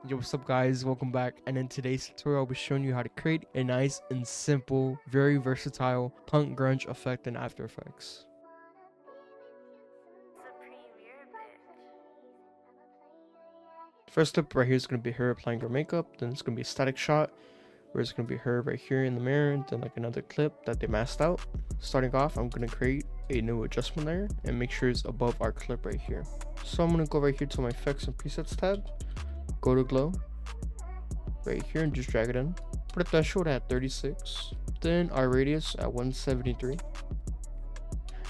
Yo, what's up guys, welcome back, and in today's tutorial I'll be showing you how to create a nice and simple, very versatile punk grunge effect in After Effects. First up right here is going to be her applying her makeup, then it's going to be a static shot where it's going to be her right here in the mirror, then like another clip that they masked out. Starting off, I'm going to create a new adjustment layer and make sure it's above our clip right here. So I'm going to go right here to my effects and presets tab, go to glow right here and just drag it in. Put a threshold at 36, then our radius at 173,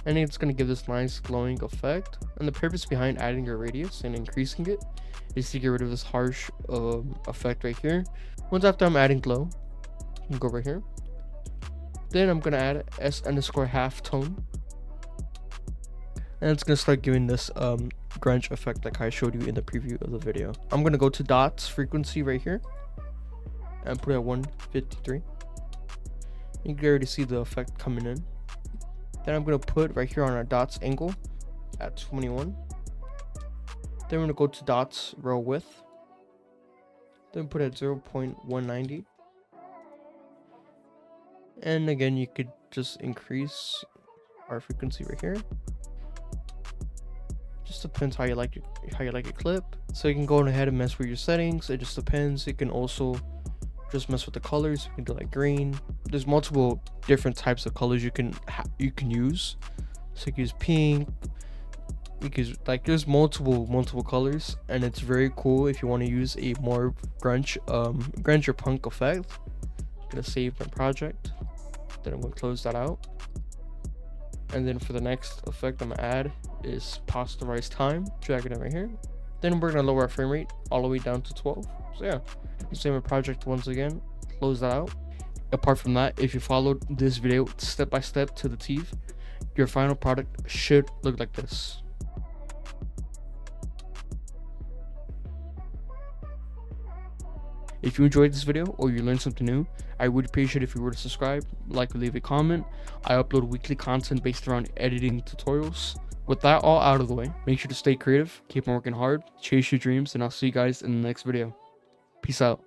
and it's going to give this nice glowing effect. And the purpose behind adding your radius and increasing it is to get rid of this harsh effect right here. Once after I'm adding glow, you can go right here, then I'm going to add s_halftone, and it's going to start giving this grunge effect like I showed you in the preview of the video. I'm going to go to dots frequency right here and put it at 153. You can already see the effect coming in. Then I'm going to put right here on our dots angle at 21. Then we're going to go to dots row width, then put it at 0.190. And again, you could just increase our frequency right here. Just depends how you like your clip. So you can go ahead and mess with your settings. It just depends. You can also just mess with the colors. You can do like green. There's multiple different types of colors you can use. So you can use pink. Because like there's multiple colors, and it's very cool if you want to use a more grunge or punk effect. I'm gonna save my project. Then I'm gonna close that out. And then for the next effect I'm gonna add is posterize time. Drag it in right here. Then we're gonna lower our frame rate all the way down to 12. So yeah, save my project once again, close that out. Apart from that, if you followed this video step by step to the T, your final product should look like this. If you enjoyed this video or you learned something new, I would appreciate if you were to subscribe, like, or leave a comment. I upload weekly content based around editing tutorials. With that all out of the way, make sure to stay creative, keep on working hard, chase your dreams, and I'll see you guys in the next video. Peace out.